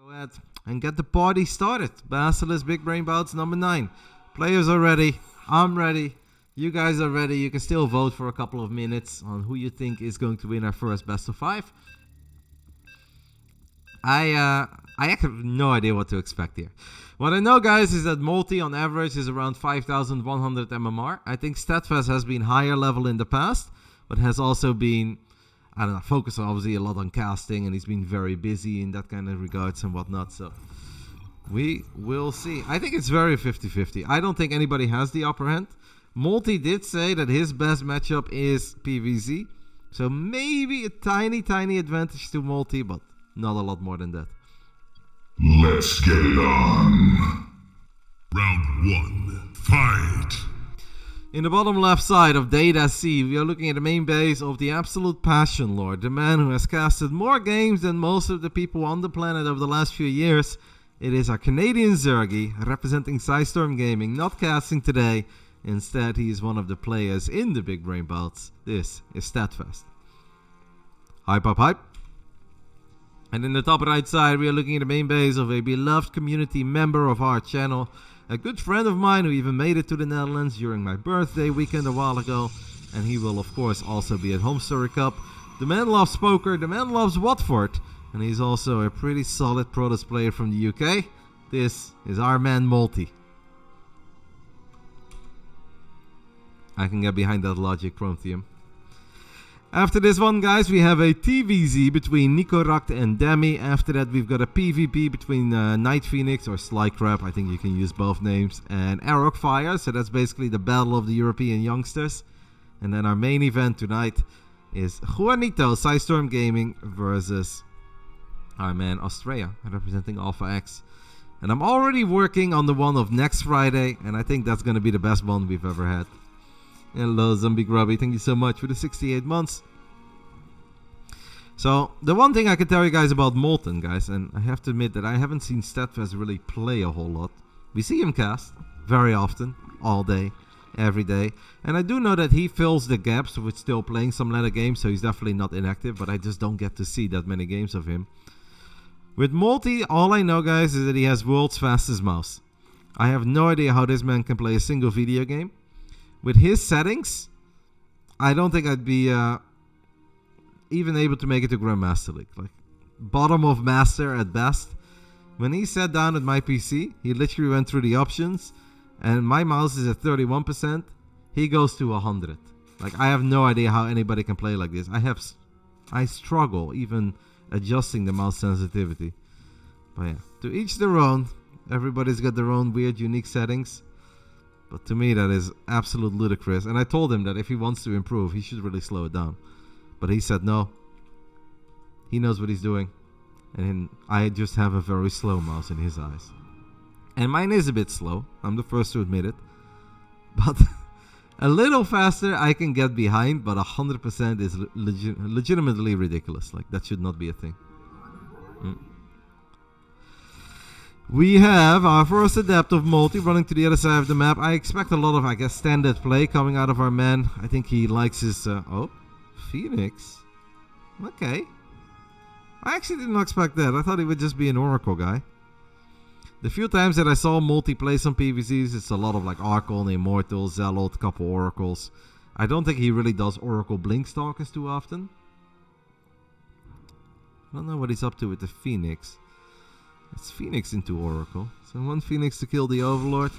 Go ahead and get the party started. BASILISK Big Brain Bouts number 9. Players are ready. I'm ready. You guys are ready. You can still vote for a couple of minutes on who you think is going to win our first best of 5. I have no idea what to expect here. What I know, guys, is that Molten on average is around 5,100 MMR. I think Steadfast has been higher level in the past, but has also been, I don't know, focused obviously a lot on casting, and he's been very busy in that kind of regards and whatnot. So we will see. I think it's very 50-50. I don't think anybody has the upper hand. Molten did say that his best matchup is PvZ. So maybe a tiny advantage to Molten, but not a lot more than that. Let's get it on. Round 1, fight. In the bottom left side of Data C, we are looking at the main base of the Absolute Passion Lord, the man who has casted more games than most of the people on the planet over the last few years. It is our Canadian Zergy, representing Storm Gaming, not casting today. Instead, he is one of the players in the Big Brain Bouts. This is Steadfast. Hype. And in the top right side, we are looking at the main base of a beloved community member of our channel. A good friend of mine who even made it to the Netherlands during my birthday weekend a while ago. And he will, of course, also be at Home Story Cup. The man loves poker, the man loves Watford. And he's also a pretty solid Protoss player from the UK. This is our man Molten. I can get behind that logic, Prometheum. After this one, guys, we have a TVZ between Nicorakt and Demi. After that, we've got a PvP between Night Phoenix or Slycrab. I think you can use both names. And Arrow Fire. So that's basically the battle of the European youngsters. And then our main event tonight is Juanito, Storm Gaming versus our man Australia, representing Alpha X. And I'm already working on the one of next Friday. And I think that's going to be the best one we've ever had. Hello, Zombie Grubby. Thank you so much for the 68 months. So, the one thing I can tell you guys about Molten, guys, and I have to admit that I haven't seen Steadfast really play a whole lot. We see him cast very often, all day, every day. And I do know that he fills the gaps with still playing some later games, so he's definitely not inactive, but I just don't get to see that many games of him. With Molten, all I know, guys, is that he has world's fastest mouse. I have no idea how this man can play a single video game. With his settings, I don't think I'd be even able to make it to Grandmaster League. Like, bottom of Master at best. When he sat down at my PC, he literally went through the options, and my mouse is at 31%. He goes to 100. Like, I have no idea how anybody can play like this. I struggle even adjusting the mouse sensitivity. But yeah, to each their own. Everybody's got their own weird, unique settings. But to me, that is absolute ludicrous. And I told him that if he wants to improve, he should really slow it down. But he said no. He knows what he's doing. And I just have a very slow mouse in his eyes. And mine is a bit slow. I'm the first to admit it. But a little faster I can get behind. But 100% is legitimately ridiculous. Like, that should not be a thing. We have our first adept of Molten running to the other side of the map. I expect a lot of, I guess, standard play coming out of our man. I think he likes his... oh, Phoenix. Okay. I actually didn't expect that. I thought he would just be an Oracle guy. The few times that I saw Molten play some PvZs, it's a lot of like Archon, Immortal, Zealot, couple Oracles. I don't think he really does Oracle Blinkstalkers too often. I don't know what he's up to with the Phoenix. It's Phoenix into Oracle. So one Phoenix to kill the Overlord.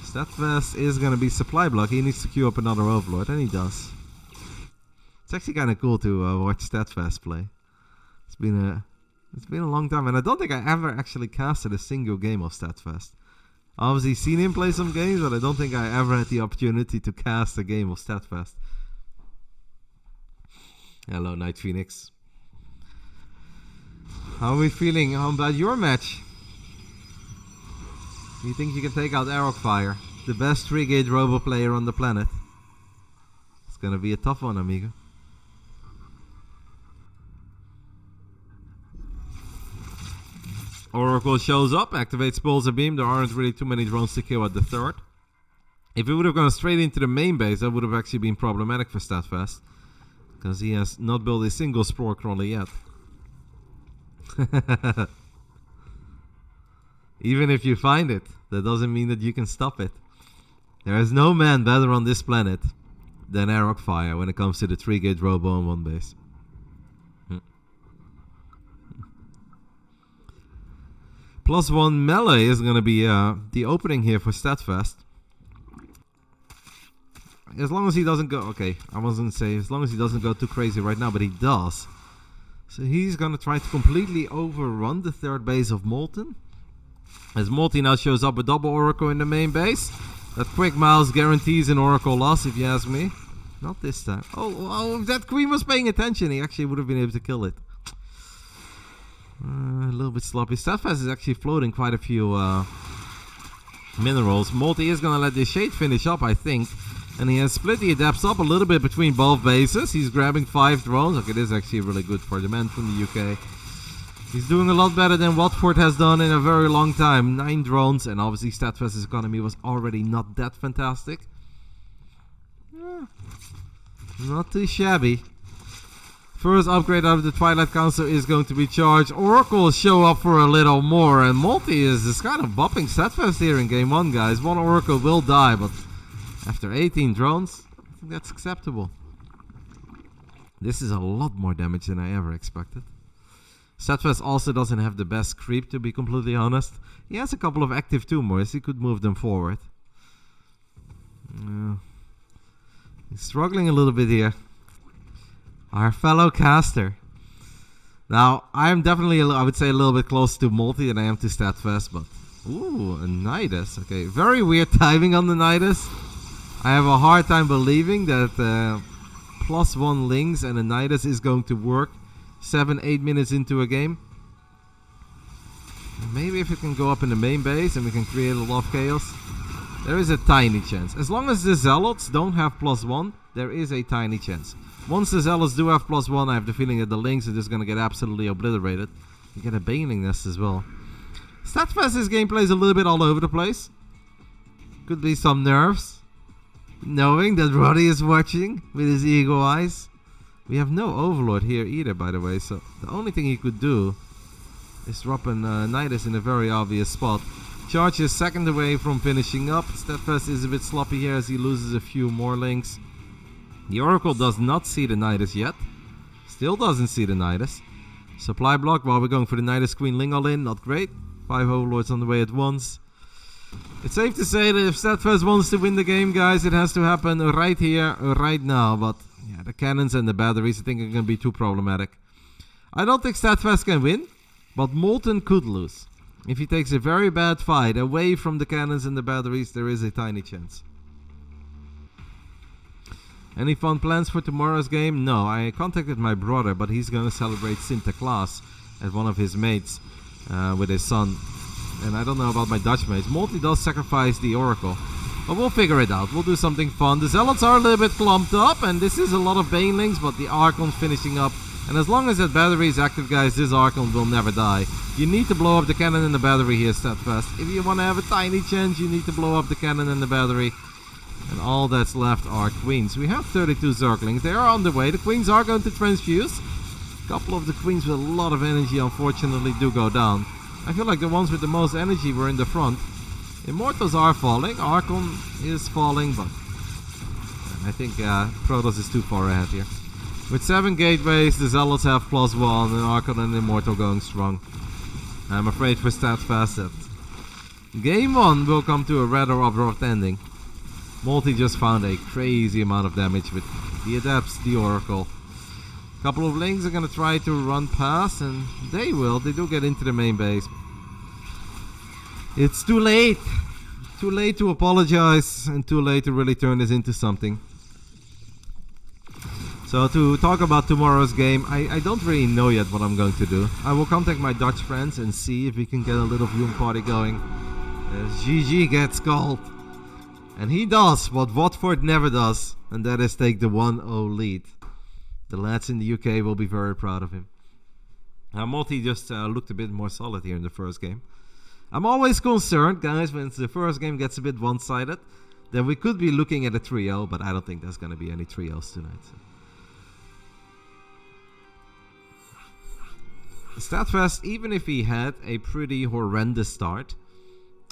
Steadfast is going to be supply block. He needs to queue up another Overlord, and he does. It's actually kind of cool to watch Steadfast play. It's been a long time, and I don't think I ever actually casted a single game of Steadfast. Obviously seen him play some games, but I don't think I ever had the opportunity to cast a game of Steadfast. Hello, Night Phoenix. How are we feeling about your match? Do you think you can take out Arrowfire, the best 3-gauge robo player on the planet? It's gonna be a tough one, amigo. Oracle shows up, activates Pulsar Beam. There aren't really too many drones to kill at the third. If it would have gone straight into the main base, that would have actually been problematic for Steadfast. Because he has not built a single Spore Crawler yet. Even if you find it, that doesn't mean that you can stop it. There is no man better on this planet than Fire when it comes to the 3-gate robo on 1 base. +1 melee is going to be the opening here for Steadfast. As long as he doesn't go... Okay, I wasn't say as long as he doesn't go too crazy right now, but he does. So he's going to try to completely overrun the 3rd base of Molten. As Molten now shows up with double Oracle in the main base. That quick mouse guarantees an Oracle loss, if you ask me. Not this time. Oh, if that Queen was paying attention, he actually would have been able to kill it. A little bit sloppy. Steadfast is actually floating quite a few minerals. Molten is going to let this Shade finish up, I think. And he has split the Adepts up a little bit between both bases. He's grabbing 5 drones. Okay, this is actually really good for the man from the UK. He's doing a lot better than Watford has done in a very long time. 9 drones, and obviously Steadfast's economy was already not that fantastic. Not too shabby. First upgrade out of the Twilight Council is going to be charged. Oracles show up for a little more, and Multi is kind of bopping Steadfast here in game 1, guys. 1 Oracle will die, but after 18 drones, I think that's acceptable. This is a lot more damage than I ever expected. Steadfast also doesn't have the best creep, to be completely honest. He has a couple of active tumors. He could move them forward. He's struggling a little bit here. Our fellow caster. Now, I'm definitely, I would say, a little bit closer to Multi than I am to Steadfast, but... Ooh, a Nidus. Okay, very weird timing on the Nidus. I have a hard time believing that +1 Lings and a Nidus is going to work 7-8 minutes into a game. Maybe if it can go up in the main base and we can create a lot of chaos, there is a tiny chance. As long as the Zealots don't have +1, there is a tiny chance. Once the Zealots do have +1, I have the feeling that the Lings are just going to get absolutely obliterated. You get a Baneling Nest as well. Steadfast's gameplay is a little bit all over the place. Could be some nerves. Knowing that Roddy is watching with his eagle eyes. We have no Overlord here either, by the way, so the only thing he could do is drop a Nidus in a very obvious spot. Charge is second away from finishing up. Steadfast is a bit sloppy here as he loses a few more links. The Oracle does not see the Nidus yet. Still doesn't see the Nidus. Supply block while we're going for the Nidus Queen Ling all in. Not great. 5 Overlords on the way at once. It's safe to say that if Steadfast wants to win the game, guys, it has to happen right here, right now. But yeah, the cannons and the batteries I think are going to be too problematic. I don't think Steadfast can win, but Molten could lose. If he takes a very bad fight away from the cannons and the batteries, there is a tiny chance. Any fun plans for tomorrow's game? No, I contacted my brother, but he's going to celebrate Sinterklaas at one of his mates with his son. And I don't know about my Dutch mates. Multi does sacrifice the Oracle. But we'll figure it out. We'll do something fun. The Zealots are a little bit clumped up. And this is a lot of Banelings. But the Archon's finishing up. And as long as that battery is active, guys, this Archon will never die. You need to blow up the cannon and the battery here, Steadfast. If you want to have a tiny chance, you need to blow up the cannon and the battery. And all that's left are Queens. We have 32 Zerglings. They are on the way. The Queens are going to transfuse. A couple of the Queens with a lot of energy, unfortunately, do go down. I feel like the ones with the most energy were in the front. Immortals are falling. Archon is falling, but I think Protoss is too far ahead here. With 7 gateways, the Zealots have +1, and Archon and Immortal going strong. I'm afraid for Steadfast that game 1 will come to a rather abrupt ending. Multi just found a crazy amount of damage with the Adepts, the Oracle. Couple of Lings are going to try to run past, and they will. They do get into the main base. It's too late. Too late to apologize, and too late to really turn this into something. So to talk about tomorrow's game, I don't really know yet what I'm going to do. I will contact my Dutch friends and see if we can get a little viewing party going. As GG gets called. And he does what Watford never does, and that is take the 1-0 lead. The lads in the UK will be very proud of him. Now, Multi just looked a bit more solid here in the first game. I'm always concerned, guys, when the first game gets a bit one-sided, then we could be looking at a 3-0, but I don't think there's going to be any 3-0s tonight. So. Steadfast, even if he had a pretty horrendous start,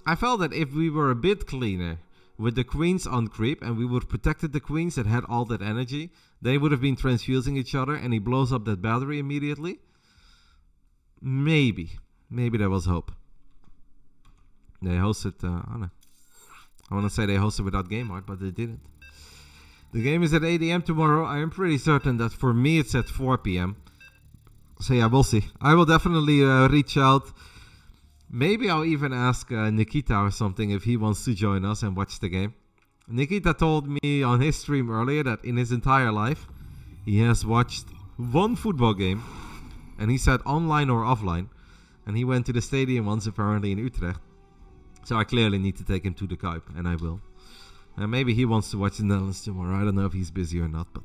I felt that if we were a bit cleaner with the queens on creep and we would have protected the queens that had all that energy, they would have been transfusing each other and he blows up that battery immediately. Maybe there was hope. They hosted, I want to say they hosted without game art, but they didn't. The game is at 8 AM tomorrow. I am pretty certain that for me it's at 4 PM. So yeah, we'll see. I will definitely reach out. Maybe I'll even ask Nikita or something if he wants to join us and watch the game. Nikita told me on his stream earlier that in his entire life, he has watched one football game. And he said online or offline. And he went to the stadium once apparently in Utrecht. So I clearly need to take him to the Kuip, and I will. And maybe he wants to watch the Netherlands tomorrow. I don't know if he's busy or not, but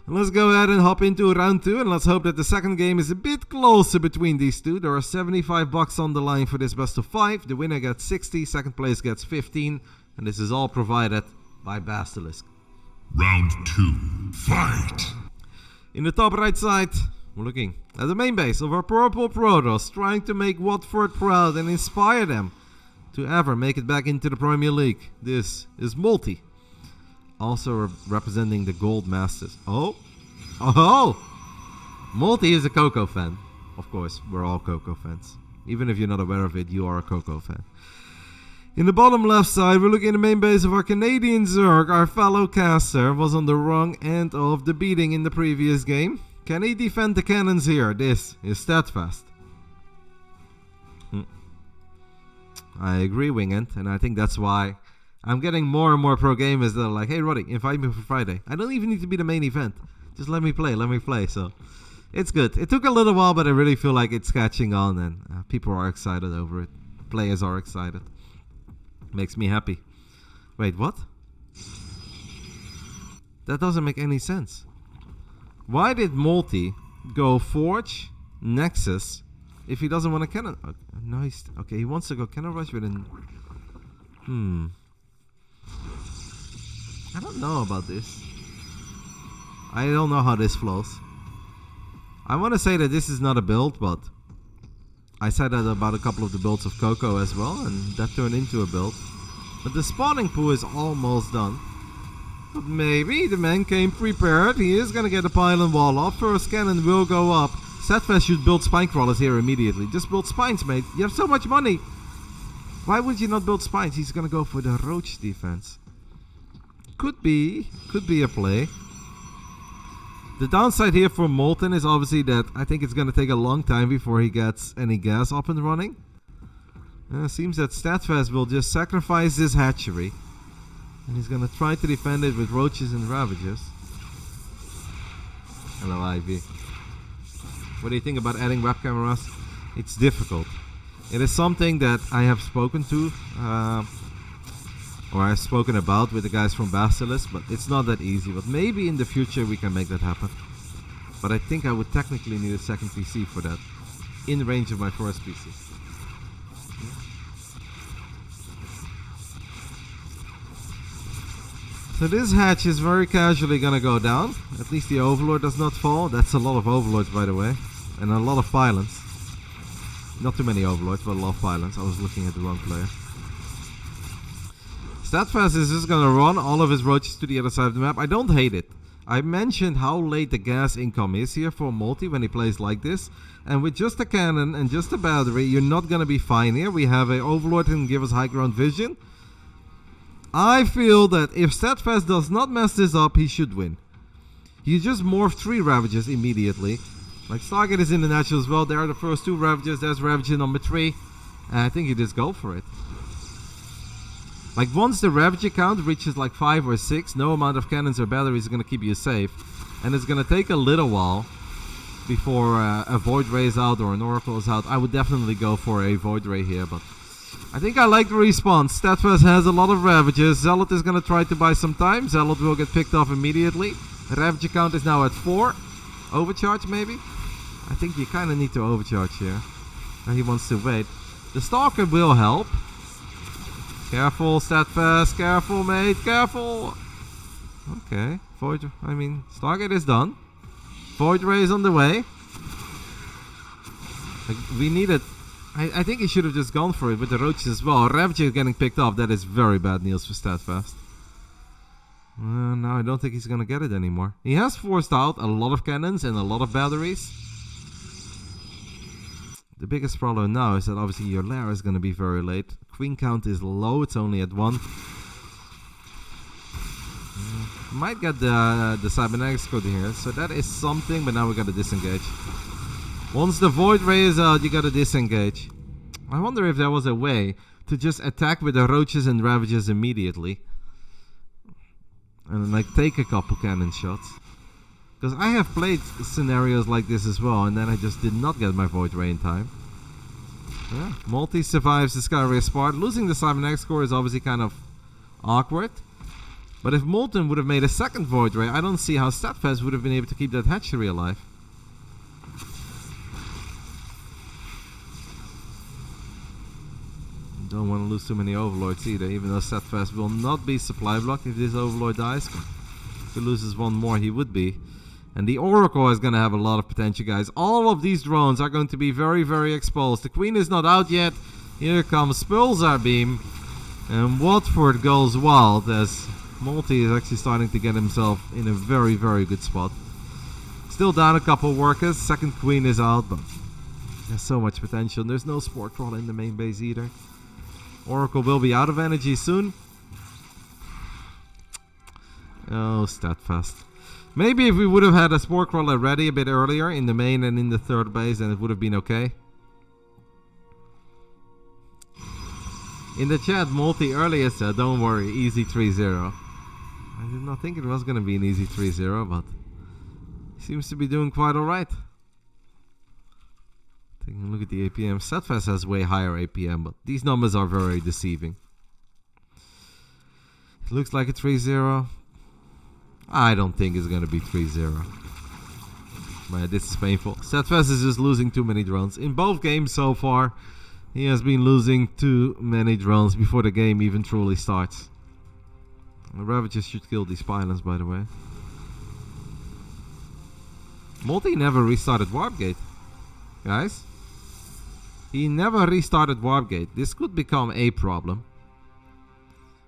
let's go ahead and hop into round 2, and let's hope that the second game is a bit closer between these two. There are $75 on the line for this best of 5. The winner gets 60, second place gets 15, and this is all provided by Basilisk. Round 2, fight! In the top right side, we're looking at the main base of our purple Protoss, trying to make Watford proud and inspire them to ever make it back into the Premier League. This is Molten, also representing the Gold Masters. Oh! Molten is a Coco fan. Of course, we're all Coco fans. Even if you're not aware of it, you are a Coco fan. In the bottom left side, we're looking at the main base of our Canadian Zerg. Our fellow caster was on the wrong end of the beating in the previous game. Can he defend the cannons here? This is Steadfast. I agree, Wingant, and I think that's why I'm getting more and more pro gamers that are like, hey Roddy, invite me for Friday. I don't even need to be the main event. Just let me play. So it's good. It took a little while, but I really feel like it's catching on and people are excited over it. Players are excited. Makes me happy. Wait, what? That doesn't make any sense. Why did Molten go Forge, Nexus, if he doesn't want to cannon? Nice. Okay, he wants to go cannon rush with an... I don't know about this. I don't know how this flows. I want to say that this is not a build, but I said that about a couple of the builds of Coco as well, and that turned into a build. But the spawning pool is almost done. But maybe the man came prepared. He is going to get a pylon wall up. First cannon will go up. Steadfast should build spine crawlers here immediately. Just build spines, mate. You have so much money. Why would you not build spines? He's going to go for the roach defense. Could be a play. The downside here for Molten is obviously that I think it's going to take a long time before he gets any gas up and running. Seems that Steadfast will just sacrifice this hatchery. And he's going to try to defend it with roaches and ravagers. Hello, Ivy. What do you think about adding web cameras? It's difficult. It is something that I have spoken to, or I've spoken about with the guys from Basilisk, but it's not that easy. But maybe in the future we can make that happen. But I think I would technically need a second PC for that, in range of my first PC. So this hatch is very casually gonna go down. At least the Overlord does not fall. That's a lot of Overlords, by the way. And a lot of pylons. Not too many Overlords, but a lot of pylons. I was looking at the wrong player. Steadfast is just gonna run all of his roaches to the other side of the map. I don't hate it. I mentioned how late the gas income is here for Molten when he plays like this. And with just a cannon and just a battery, you're not gonna be fine here. We have an Overlord who can give us high ground vision. I feel that if Steadfast does not mess this up, he should win. He just morphed 3 Ravagers immediately. Like Stargate is in the natural as well. There are the first 2 Ravagers. There's Ravager number 3. And I think he just go for it. Like once the Ravager count reaches like 5 or 6, no amount of cannons or batteries is going to keep you safe. And it's going to take a little while before a Void Ray is out or an Oracle is out. I would definitely go for a Void Ray here, but I think I like the response. Steadfast has a lot of Ravagers. Zealot is going to try to buy some time. Zealot will get picked off immediately. Ravager count is now at 4. Overcharge maybe? I think you kind of need to overcharge here. Now he wants to wait. The Stalker will help. Careful, Steadfast. Careful, mate. Careful. Okay. Stargate is done. Void Ray is on the way. Like, we needed... I think he should have just gone for it with the roaches as well. Ravager getting picked off. That is very bad news for Steadfast. Now I don't think he's going to get it anymore. He has forced out a lot of cannons and a lot of batteries. The biggest problem now is that obviously your lair is going to be very late. Queen count is low. It's only at 1. Might get the cybernetics code here. So that is something, but now we got to disengage. Once the Void Ray is out, you gotta disengage. I wonder if there was a way to just attack with the roaches and ravages immediately. And like take a couple cannon shots. Because I have played scenarios like this as well, and then I just did not get my Void Ray in time. Yeah, Multi survives the Sky Ray Spart. Losing the cybernetics core is obviously kind of awkward. But if Molten would have made a second Void Ray, I don't see how Steadfast would have been able to keep that hatchery alive. Don't want to lose too many Overlords either, even though Steadfast will not be supply blocked if this Overlord dies. If he loses one more, he would be. And the Oracle is going to have a lot of potential, guys. All of these drones are going to be very, very exposed. The Queen is not out yet. Here comes Spulzar Beam. And Watford goes wild as Multi is actually starting to get himself in a very, very good spot. Still down a couple workers. Second Queen is out, but there's so much potential. There's no Spore Crawler in the main base either. Oracle will be out of energy soon. Oh, Steadfast. Maybe if we would have had a Spore Crawler ready a bit earlier in the main and in the third base, then it would have been okay. In the chat, Multi earlier said, don't worry, easy 3-0. I did not think it was going to be an easy 3-0, but he seems to be doing quite alright. Taking a look at the APM. Steadfast has way higher APM, but these numbers are very deceiving. It looks like a 3-0. I don't think it's going to be 3-0. Man, this is painful. Steadfast is just losing too many drones. In both games so far, he has been losing too many drones before the game even truly starts. The Ravagers should kill these pylons, by the way. Multi never restarted Warp Gate, guys. He never restarted Warp Gate. This could become a problem.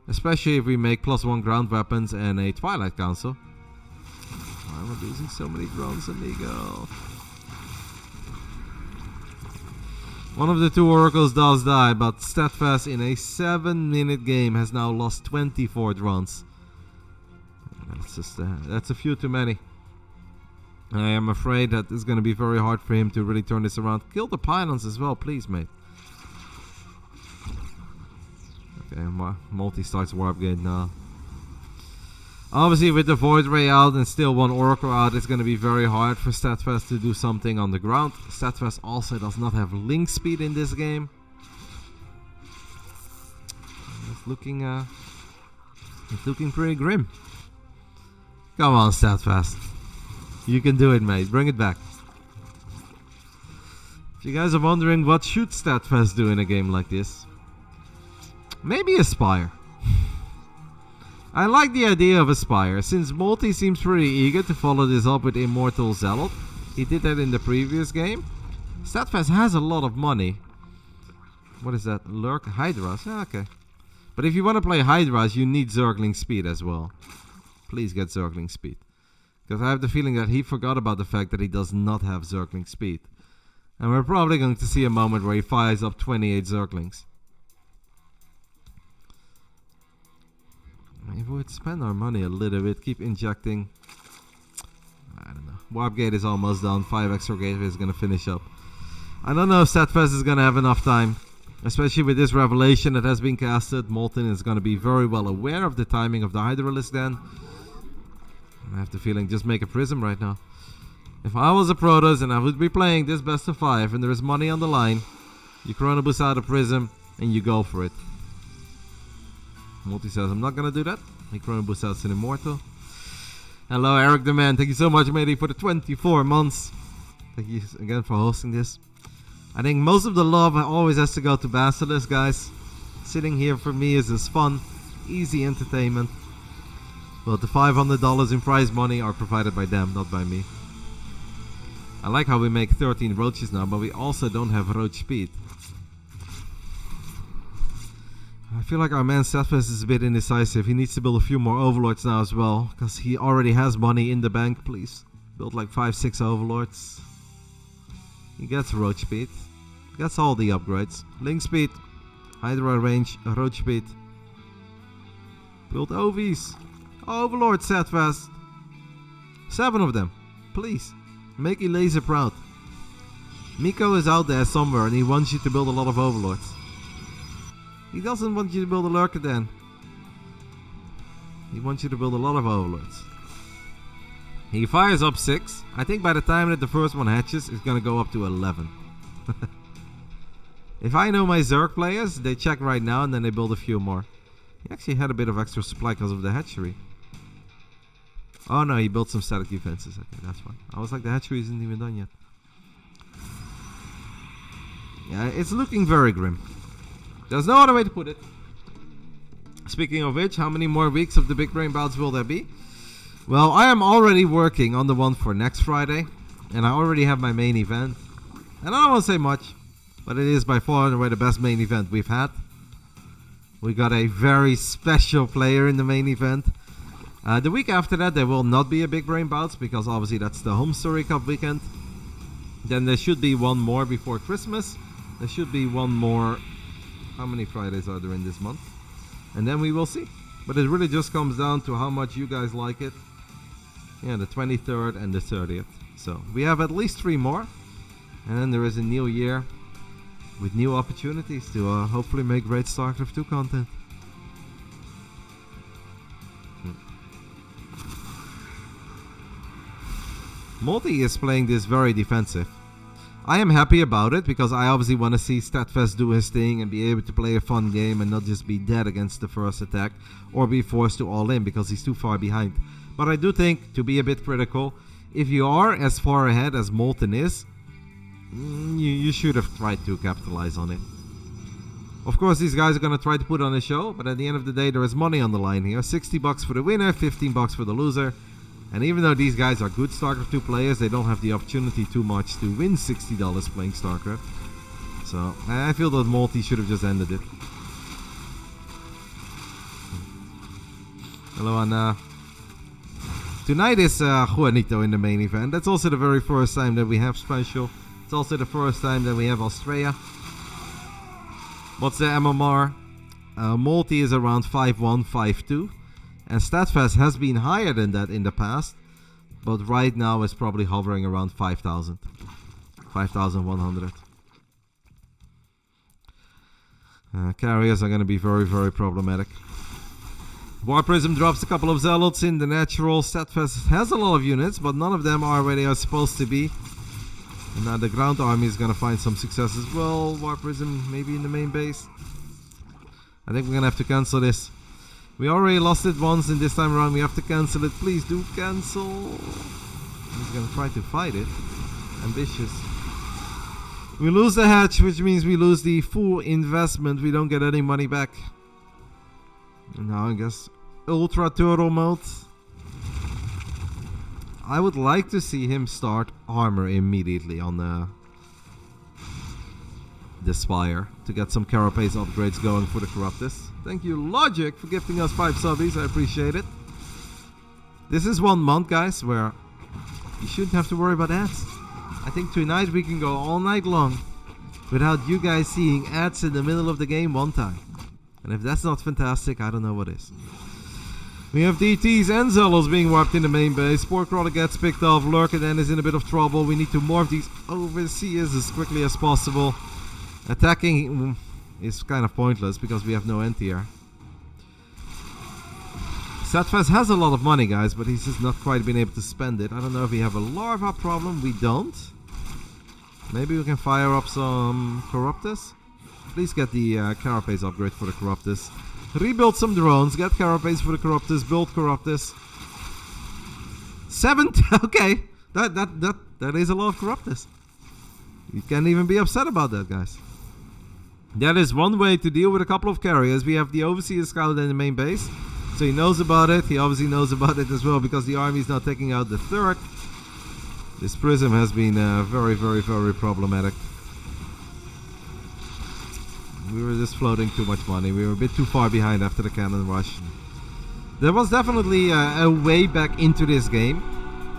Especially if we make +1 ground weapons and a Twilight Council. Why am I losing so many drones, amigo? One of the two Oracles does die, but Steadfast in a 7-minute game has now lost 24 drones. That's just that's a few too many. I am afraid that it's going to be very hard for him to really turn this around. Kill the pylons as well, please, mate. Okay, Multi starts Warp Gate now. Obviously, with the Void Ray out and still one Oracle out, it's going to be very hard for Steadfast to do something on the ground. Steadfast also does not have link speed in this game. It's looking pretty grim. Come on, Steadfast. You can do it, mate. Bring it back. If you guys are wondering what should Steadfast do in a game like this, maybe Aspire. I like the idea of Aspire, since Multi seems pretty eager to follow this up with Immortal Zealot. He did that in the previous game. Steadfast has a lot of money. What is that? Lurk? Hydras? Ah, okay. But if you want to play Hydras, you need Zergling speed as well. Please get Zergling speed. Because I have the feeling that he forgot about the fact that he does not have Zergling speed. And we're probably going to see a moment where he fires up 28 Zerglings. Maybe we'd spend our money a little bit, keep injecting. I don't know. Warp Gate is almost done. 5 extra gateways is going to finish up. I don't know if Steadfast is going to have enough time. Especially with this revelation that has been casted. Molten is going to be very well aware of the timing of the Hydralisk then. I have the feeling just make a Prism right now. If I was a Protoss and I would be playing this best of 5 and there is money on the line, you Chrono Boost out a Prism and you go for it. Multi says, I'm not going to do that. He Chrono Boost out an Immortal. Hello, Eric the Man. Thank you so much, matey, for the 24 months. Thank you again for hosting this. I think most of the love always has to go to Basilisk, guys. Sitting here for me is just fun, easy entertainment. But the $500 in prize money are provided by them, not by me. I like how we make 13 roaches now, but we also don't have roach speed. I feel like our man Steadfast is a bit indecisive. He needs to build a few more overlords now as well, because he already has money in the bank. Please build like 5-6 overlords. He gets roach speed. Gets all the upgrades. Link speed, Hydra range, roach speed. Build OVs. Overlord Steadfast. 7 of them. Please. Make Elazer proud. Miko is out there somewhere and he wants you to build a lot of overlords. He doesn't want you to build a lurker then. He wants you to build a lot of overlords. He fires up 6. I think by the time that the first one hatches, it's gonna go up to 11. If I know my Zerg players, they check right now and then they build a few more. He actually had a bit of extra supply because of the hatchery. Oh no, he built some static defenses. Okay, that's fine. I was like, the hatchery isn't even done yet. Yeah, it's looking very grim. There's no other way to put it. Speaking of which, how many more weeks of the Big Brain Bouts will there be? Well, I am already working on the one for next Friday. And I already have my main event. And I don't want to say much, but it is by far and away the best main event we've had. We got a very special player in the main event. The week after that, there will not be a Big Brain Bouts, because obviously that's the Home Story Cup weekend. Then there should be one more before Christmas. There should be one more. How many Fridays are there in this month? And then we will see. But it really just comes down to how much you guys like it. Yeah, the 23rd and the 30th. So we have at least 3 more. And then there is a new year with new opportunities to hopefully make great StarCraft 2 content. Molten is playing this very defensive. I am happy about it because I obviously want to see Steadfast do his thing and be able to play a fun game and not just be dead against the first attack or be forced to all in because he's too far behind. But I do think, to be a bit critical, if you are as far ahead as Molten is, you should have tried to capitalize on it. Of course, these guys are going to try to put on a show, but at the end of the day, there is money on the line here. $60 for the winner, $15 for the loser. And even though these guys are good StarCraft 2 players, they don't have the opportunity too much to win $60 playing StarCraft. So I feel that Molten should have just ended it. Hello, Anna. Tonight is Juanito in the main event. That's also the very first time that we have special. It's also the first time that we have Australia. What's the MMR? Molten is around 5-1, 5-2. And Steadfast has been higher than that in the past, but right now it's probably hovering around 5,000. 5,100. Carriers are going to be very, very problematic. War Prism drops a couple of Zealots in the natural. Steadfast has a lot of units, but none of them are where they are supposed to be. And now the ground army is going to find some success as well. War Prism maybe in the main base. I think we're going to have to cancel this. We already lost it once, and this time around we have to cancel it. Please do cancel. He's going to try to fight it. Ambitious. We lose the hatch, which means we lose the full investment. We don't get any money back. And now I guess Ultra Turtle mode. I would like to see him start armor immediately on the Spire to get some carapace upgrades going for the Corruptus. Thank you, Logic, for gifting us 5 subbies. I appreciate it. This is 1 month, guys, where you shouldn't have to worry about ads. I think tonight we can go all night long without you guys seeing ads in the middle of the game one time. And if that's not fantastic, I don't know what is. We have DTs and Zealots being warped in the main base. Spore Crawler gets picked off. Lurker then is in a bit of trouble. We need to morph these overseers as quickly as possible. Attacking is kind of pointless because we have no anti-air. Steadfast has a lot of money, guys, but he's just not quite been able to spend it. I don't know if we have a larva problem. We don't. Maybe we can fire up some Corruptus. Please get the carapace upgrade for the Corruptus. Rebuild some drones. Get carapace for the Corruptus. Build Corruptus. 7. Okay, that is a lot of Corruptus. You can't even be upset about that, guys. That is one way to deal with a couple of carriers. We have the Overseer Scarlett in the main base. So he knows about it. He obviously knows about it as well because the army is now taking out the 3rd. This Prism has been very, very, very problematic. We were just floating too much money. We were a bit too far behind after the cannon rush. There was definitely a way back into this game,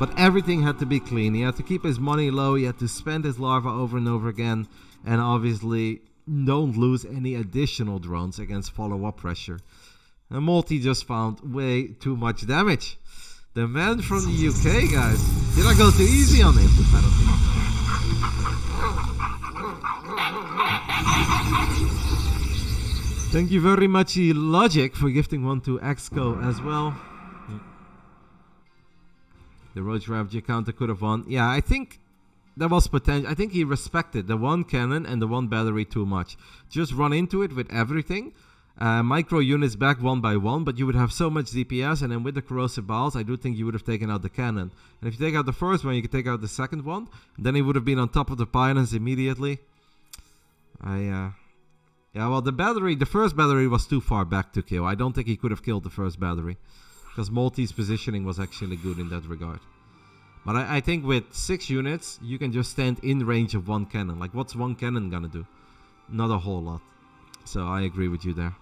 but everything had to be clean. He had to keep his money low. He had to spend his larva over and over again. And obviously, don't lose any additional drones against follow-up pressure. And Multi just found way too much damage. The man from the UK, guys. Did I go too easy on him? I don't think so. Thank you very much, Logic, for gifting one to Exco as well. The Roach Ravager counter could have won. Yeah, I think there was potential. I think he respected the one cannon and the one battery too much. Just run into it with everything. Micro units back one by one, but you would have so much DPS, and then with the corrosive balls, I do think you would have taken out the cannon. And if you take out the first one, you could take out the second one. Then he would have been on top of the pylons immediately. Yeah, well, the first battery was too far back to kill. I don't think he could have killed the first battery, because Multi's positioning was actually good in that regard. But I think with 6 units, you can just stand in range of one cannon. Like, what's one cannon gonna do? Not a whole lot. So I agree with you there.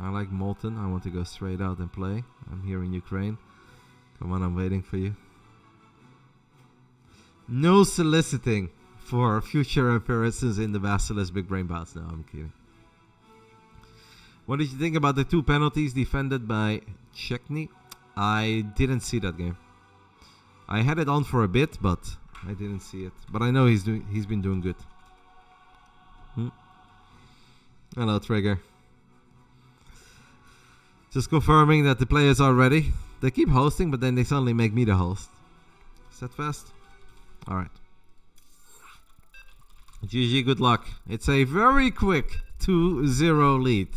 I like Molten. I want to go straight out and play. I'm here in Ukraine. Come on, I'm waiting for you. No soliciting for future appearances in the Basilisk Big Brain Bouts. No, I'm kidding. What did you think about the 2 penalties defended by Chechny? I didn't see that game. I had it on for a bit, but I didn't see it. But I know he's been doing good. Hello, Trigger. Just confirming that the players are ready. They keep hosting, but then they suddenly make me the host. Steadfast? Alright. GG, good luck. It's a very quick 2-0 lead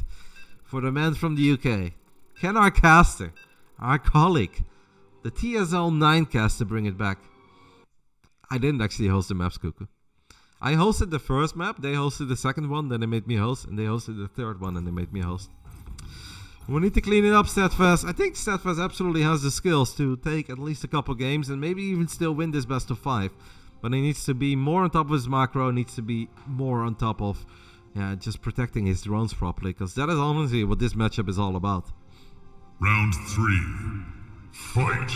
for the man from the UK. Can our caster, our colleague, the TSL 9 caster, bring it back? I didn't actually host the maps, Cuckoo. I hosted the first map, they hosted the second one, then they made me host, and they hosted the third one, and they made me host. We need to clean it up, Steadfast. I think Steadfast absolutely has the skills to take at least a couple games and maybe even still win this best of 5. But he needs to be more on top of his macro, needs to be more on top of just protecting his drones properly, because that is honestly what this matchup is all about. Round 3. Fight!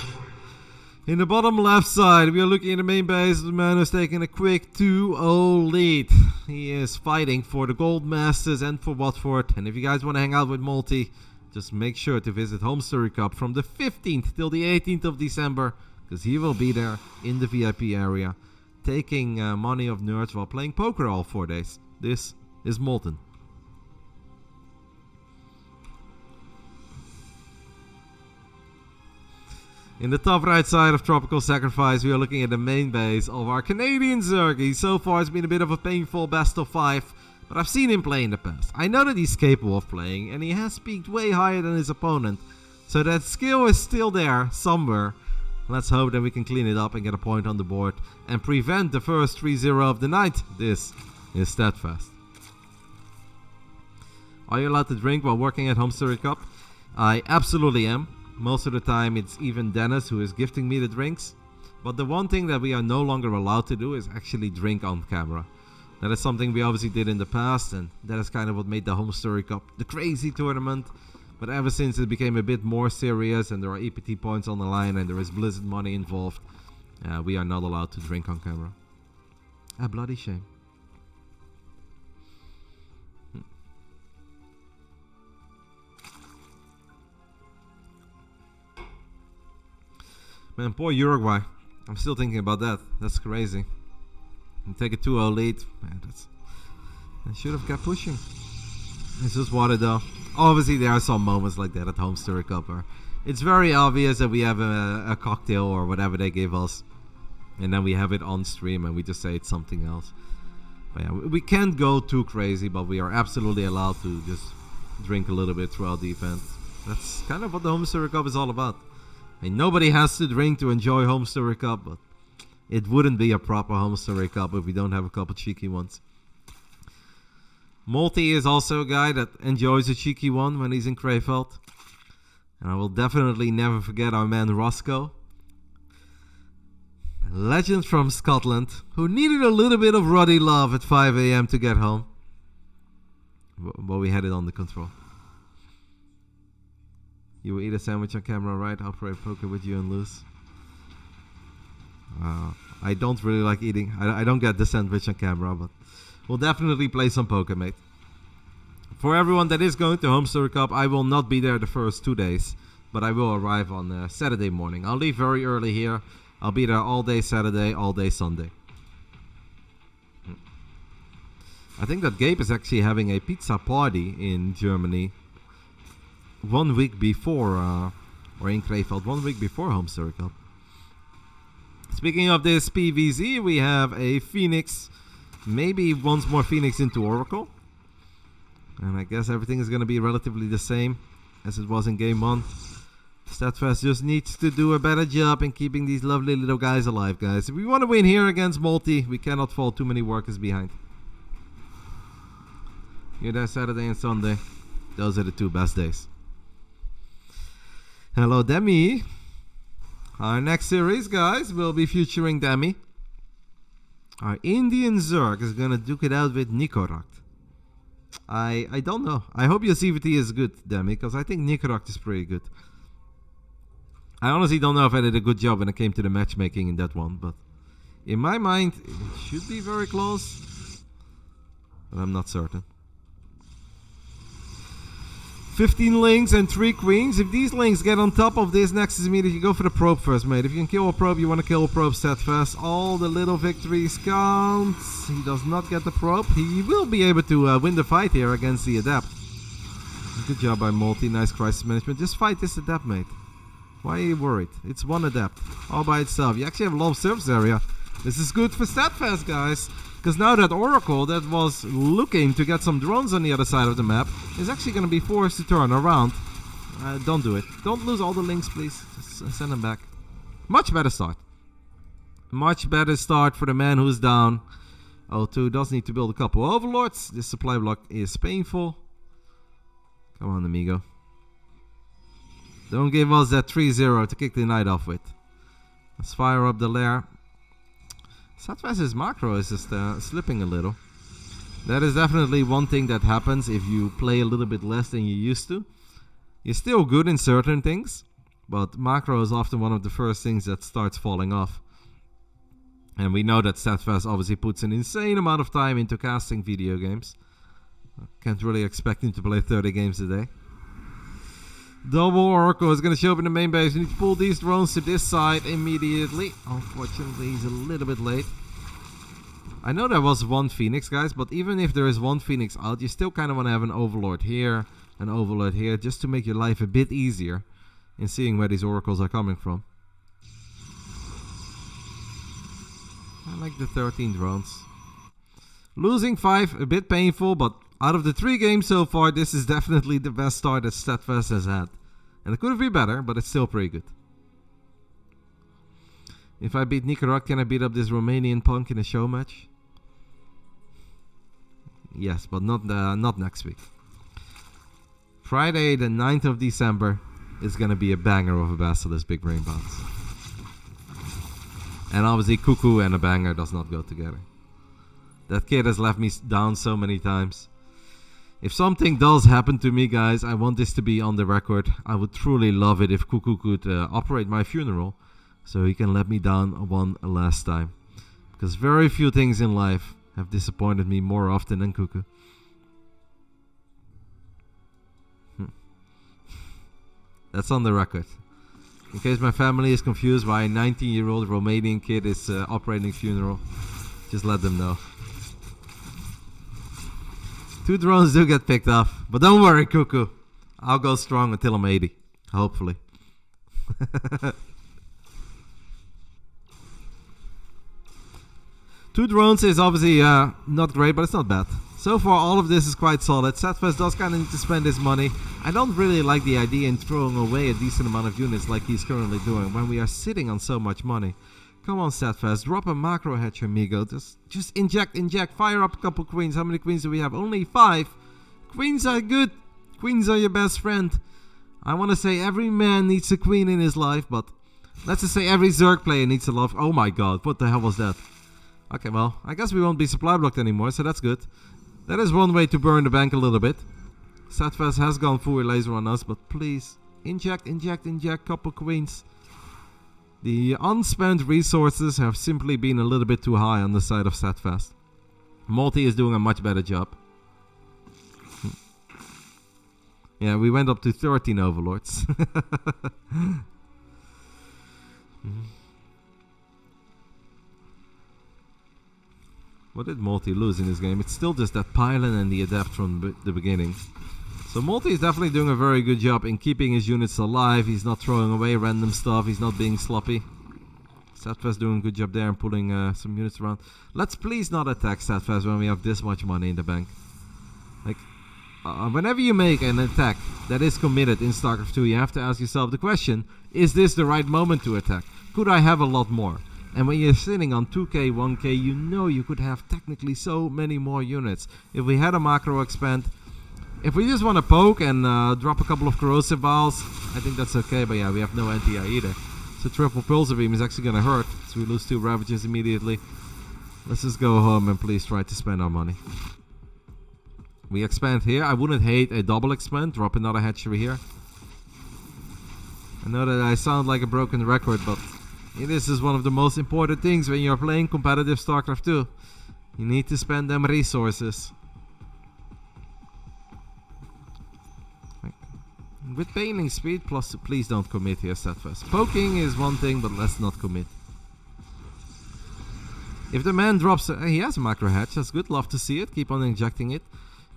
In the bottom left side, we are looking at the main base. The man who's taking a quick 2-0 lead. He is fighting for the Gold Masters and for Watford. And if you guys want to hang out with Multi, just make sure to visit Home Story Cup from the 15th till the 18th of December, because he will be there in the VIP area, taking money of nerds while playing poker all 4 days. This is Molten. In the top right side of Tropical Sacrifice, we are looking at the main base of our Canadian Zerg. So far, it's been a bit of a painful best of 5, but I've seen him play in the past. I know that he's capable of playing, and he has peaked way higher than his opponent. So that skill is still there somewhere. Let's hope that we can clean it up and get a point on the board and prevent the first 3-0 of the night. This is Steadfast. Are you allowed to drink while working at Home Story Cup? I absolutely am. Most of the time it's even Dennis who is gifting me the drinks. But the one thing that we are no longer allowed to do is actually drink on camera. That is something we obviously did in the past, and that is kind of what made the Home Story Cup the crazy tournament. But ever since it became a bit more serious and there are EPT points on the line and there is Blizzard money involved, we are not allowed to drink on camera. A bloody shame. Man, poor Uruguay. I'm still thinking about that. That's crazy. And take a 2-0 lead. Man, they should have kept pushing. It's just water though. Obviously, there are some moments like that at Home Story Cup where it's very obvious that we have a cocktail or whatever they give us, and then we have it on stream and we just say it's something else. But yeah, we can't go too crazy, but we are absolutely allowed to just drink a little bit throughout the event. That's kind of what the Home Story Cup is all about. And nobody has to drink to enjoy Home Story Cup, but it wouldn't be a proper Home Story Cup if we don't have a couple cheeky ones. Multi is also a guy that enjoys a cheeky one when he's in Krefeld. And I will definitely never forget our man Roscoe. A legend from Scotland who needed a little bit of ruddy love at 5 a.m. to get home. But we had it under control. You will eat a sandwich on camera, right? I'll play poker with you and lose. I don't really like eating. I don't get the sandwich on camera, but we'll definitely play some poker, mate. For everyone that is going to Homestead Cup, I will not be there the first 2 days, but I will arrive on Saturday morning. I'll leave very early here. I'll be there all day Saturday, all day Sunday. I think that Gabe is actually having a pizza party in Germany 1 week before, or in Krefeld, 1 week before Homestead Cup. Speaking of this PVZ, we have a Phoenix, maybe once more Phoenix into Oracle. And I guess everything is going to be relatively the same as it was in game 1. Steadfast just needs to do a better job in keeping these lovely little guys alive, guys. If we want to win here against Multi, we cannot fall too many workers behind. You're there Saturday and Sunday. Those are the 2 best days. Hello, Demi. Our next series, guys, will be featuring Demi. Our Indian Zerg is going to duke it out with Nikorakt. I don't know. I hope your CVT is good, Demi, because I think Nikorakt is pretty good. I honestly don't know if I did a good job when it came to the matchmaking in that one, but in my mind, it should be very close. But I'm not certain. 15 links and 3 queens. If these links get on top of this Nexus meter, you go for the probe first, mate. If you can kill a probe, you want to kill a probe Steadfast. All the little victories count. He does not get the probe. He will be able to win the fight here against the Adept. Good job by Multi. Nice crisis management. Just fight this Adept, mate. Why are you worried? It's one Adept all by itself. You actually have a low surface area. This is good for Steadfast, guys. Because now that Oracle that was looking to get some drones on the other side of the map is actually going to be forced to turn around. Don't do it. Don't lose all the links, please. Just send them back. Much better start. Much better start for the man who's down. O2 does need to build a couple overlords. This supply block is painful. Come on, amigo. Don't give us that 3-0 to kick the night off with. Let's fire up the lair. Steadfast's macro is just slipping a little. That is definitely one thing that happens if you play a little bit less than you used to. You're still good in certain things, but macro is often one of the first things that starts falling off. And we know that Steadfast obviously puts an insane amount of time into casting video games. Can't really expect him to play 30 games a day. Double Oracle is going to show up in the main base. We need to pull these drones to this side immediately. Unfortunately, he's a little bit late. I know there was 1 Phoenix, guys, but even if there is 1 Phoenix out, you still kind of want to have an Overlord here, an Overlord here, just to make your life a bit easier in seeing where these Oracles are coming from. I like the 13 drones. Losing 5, a bit painful, but out of the 3 games so far, this is definitely the best start that Steadfast has had. And it could have been better, but it's still pretty good. If I beat Nicaragua, can I beat up this Romanian punk in a show match? Yes, but not next week. Friday, the 9th of December, is going to be a banger of a Basilisk Big Brain Bouts. And obviously, Cuckoo and a banger does not go together. That kid has left me down so many times. If something does happen to me, guys, I want this to be on the record. I would truly love it if Cuckoo could operate my funeral so he can let me down one last time. Because very few things in life have disappointed me more often than Cuckoo. That's on the record. In case my family is confused why a 19-year-old Romanian kid is operating funeral, just let them know. 2 drones do get picked off. But don't worry, Cuckoo. I'll go strong until I'm 80. Hopefully. 2 drones is obviously not great, but it's not bad. So far, all of this is quite solid. Steadfast does kind of need to spend his money. I don't really like the idea in throwing away a decent amount of units like he's currently doing when we are sitting on so much money. Come on, Steadfast. Drop a macro hatch, amigo. Just inject. Fire up a couple queens. How many queens do we have? Only 5. Queens are good. Queens are your best friend. I want to say every man needs a queen in his life, but let's just say every Zerg player needs a love. Oh my god, what the hell was that? Okay, well, I guess we won't be supply blocked anymore, so that's good. That is one way to burn the bank a little bit. Steadfast has gone full laser on us, but please, inject, couple queens. The unspent resources have simply been a little bit too high on the side of Steadfast. Multi is doing a much better job. Yeah, we went up to 13 overlords. What did Multi lose in this game? It's still just that pylon and the adept from the beginning. So Multi is definitely doing a very good job in keeping his units alive. He's not throwing away random stuff. He's not being sloppy. Steadfast doing a good job there and pulling some units around. Let's please not attack Steadfast when we have this much money in the bank. Like, whenever you make an attack that is committed in StarCraft 2, you have to ask yourself the question, is this the right moment to attack? Could I have a lot more? And when you're sitting on 2k, 1k, you know you could have technically so many more units. If we had a macro expand, if we just want to poke and drop a couple of corrosive vials, I think that's okay. But yeah, we have no anti-air either. So triple pulsar beam is actually going to hurt. So we lose 2 ravages immediately. Let's just go home and please try to spend our money. We expand here. I wouldn't hate a double expand. Drop another hatchery here. I know that I sound like a broken record, but this is one of the most important things when you're playing competitive StarCraft 2. You need to spend them resources. With bailing speed, plus please don't commit here, Steadfast. Poking is one thing, but let's not commit. If the man drops... he has a macro hatch, that's good, love to see it. Keep on injecting it.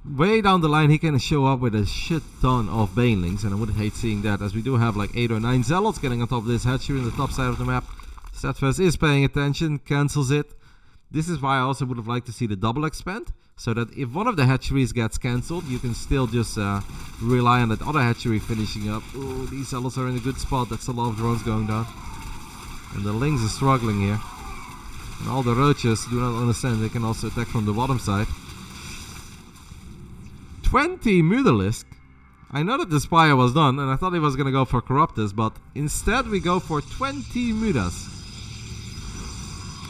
Way down the line, he can show up with a shit ton of banelings, and I would hate seeing that, as we do have like 8 or 9 zealots getting on top of this hatchery in the top side of the map. Steadfast is paying attention, cancels it. This is why I also would have liked to see the double expand, so that if one of the hatcheries gets cancelled, you can still just rely on that other hatchery finishing up. Ooh, these zealots are in a good spot. That's a lot of drones going down. And the Lings are struggling here. And all the roaches do not understand they can also attack from the bottom side. 20 Mutalisk. I know that the Spire was done, and I thought he was going to go for Corruptus, but instead we go for 20 Mutas.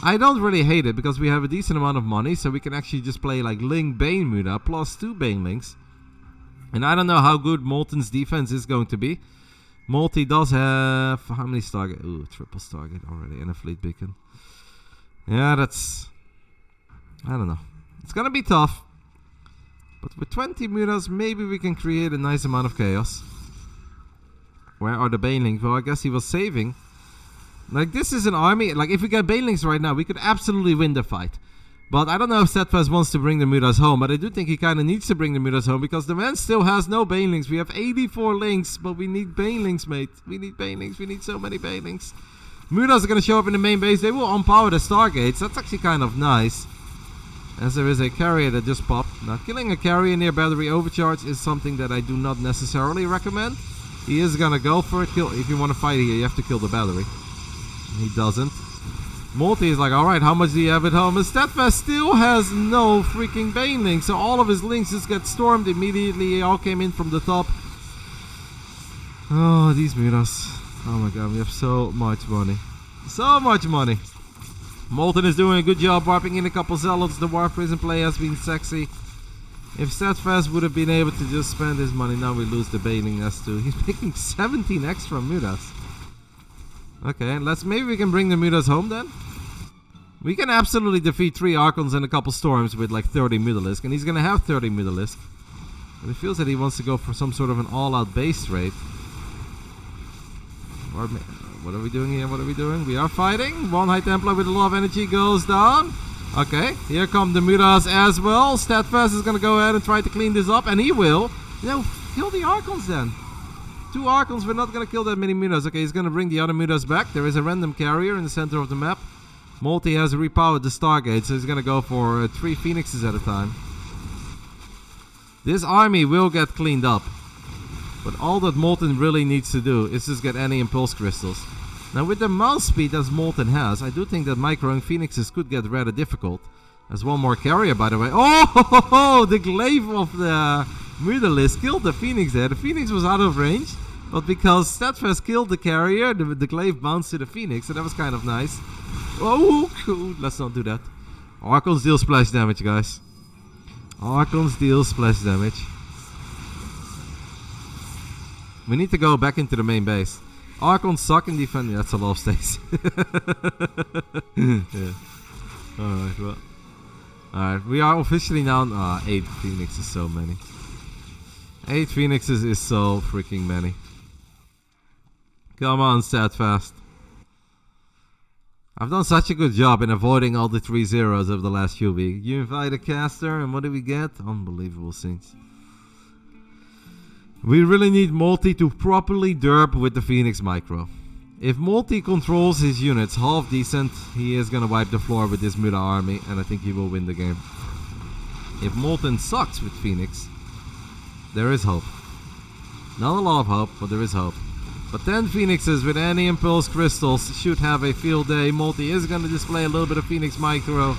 I don't really hate it, because we have a decent amount of money, so we can actually just play like Ling Bane Muta, plus 2 Banelings. And I don't know how good Molten's defense is going to be. Multi does have... how many Stargate? Ooh, triple Stargate already, and a Fleet Beacon. Yeah, that's... I don't know. It's going to be tough. But with 20 Mutas, maybe we can create a nice amount of chaos. Where are the Banelings? Well, I guess he was saving. Like, this is an army. Like, if we get Banelings right now, we could absolutely win the fight. But I don't know if Steadfast wants to bring the Mutas home. But I do think he kind of needs to bring the Mutas home, because the man still has no Banelings. We have 84 links, but we need Banelings, mate. We need Banelings. We need so many Banelings. Mutas are going to show up in the main base. They will unpower the Stargates. That's actually kind of nice. As there is a carrier that just popped. Now, killing a carrier near battery overcharge is something that I do not necessarily recommend. He is going to go for it. If you want to fight here, you have to kill the battery. He doesn't. Multi is like, alright, how much do you have at home? And Steadfast still has no freaking Banelings. So all of his links just get stormed immediately. They all came in from the top. Oh, these Mutas. Oh my god, we have so much money. So much money. Molten is doing a good job warping in a couple zealots. The warp prison play has been sexy. If Steadfast would have been able to just spend his money, now we lose the Bailing nest too. He's making 17 extra Mutas. Okay, maybe we can bring the Mutas home then. We can absolutely defeat 3 Archons and a couple Storms with like 30 Mutalisk, and he's gonna have 30 Mutalisk. But it feels that he wants to go for some sort of an all-out base raid. Or, what are we doing here? What are we doing? We are fighting. One High Templar with a lot of energy goes down. Okay, here come the Mutas as well. Steadfast is gonna go ahead and try to clean this up, and he will. No, kill the Archons then. 2 Archons, we're not gonna kill that many Mutas. Okay, he's gonna bring the other Mutas back. There is a random carrier in the center of the map. Multi has repowered the Stargate, so he's gonna go for 3 Phoenixes at a time. This army will get cleaned up. But all that Molten really needs to do is just get any Impulse Crystals. Now with the mouse speed that Molten has, I do think that microing Phoenixes could get rather difficult. There's one more carrier, by the way. Oh, the glaive of the Mutalisk killed the Phoenix there. The Phoenix was out of range. But because Steadfast killed the carrier, the glaive bounced to the Phoenix, so that was kind of nice. Oh, cool. Let's not do that. Archons deal splash damage, guys. Archons deal splash damage. We need to go back into the main base. Archons suck in defending. That's a lot of stays. Yeah. Alright, well. Alright, we are officially now. 8 Phoenixes, so many. 8 Phoenixes is so freaking many. Come on, Steadfast. I've done such a good job in avoiding all the 3 zeros over the last few weeks. You invite a caster, and what do we get? Unbelievable scenes. We really need Multi to properly derp with the Phoenix Micro. If Multi controls his units half decent, he is gonna wipe the floor with this Muda army, and I think he will win the game. If Molten sucks with Phoenix, there is hope. Not a lot of hope, but there is hope. But 10 Phoenixes with any Impulse Crystals should have a field day. Multi is going to display a little bit of Phoenix Micro.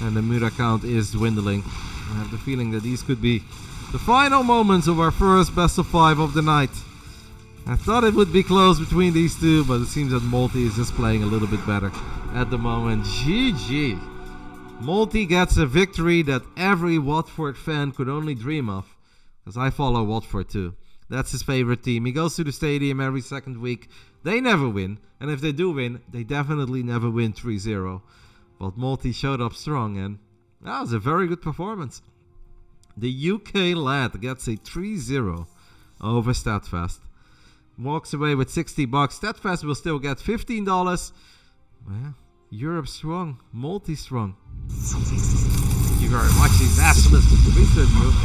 And the Muda count is dwindling. I have the feeling that these could be the final moments of our first best of 5 of the night. I thought it would be close between these two, but it seems that Multi is just playing a little bit better at the moment. GG. Multi gets a victory that every Watford fan could only dream of. Because I follow Watford too. That's his favorite team. He goes to the stadium every second week. They never win. And if they do win, they definitely never win 3-0. But Multi showed up strong, and that was a very good performance. The UK lad gets a 3-0 over Steadfast. Walks away with $60. Steadfast will still get $15. Well, Europe strong. Multi strong. Thank you very much, these Basilisk Big Brain Bouts.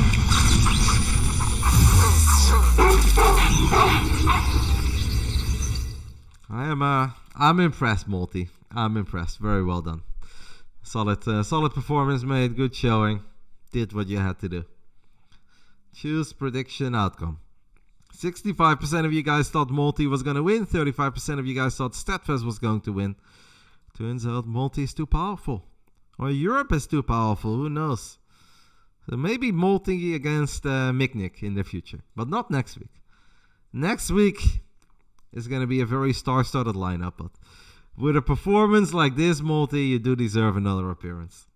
I'm impressed, Multi. I'm impressed. Very well done. Solid performance made. Good showing. Did what you had to do. Choose prediction outcome. 65% of you guys thought Multi was going to win. 35% of you guys thought Steadfast was going to win. Turns out Multi is too powerful. Or Europe is too powerful. Who knows? So maybe Multi against Miknik in the future. But not next week. Next week is going to be a very star-studded lineup. But with a performance like this, Multi, you do deserve another appearance.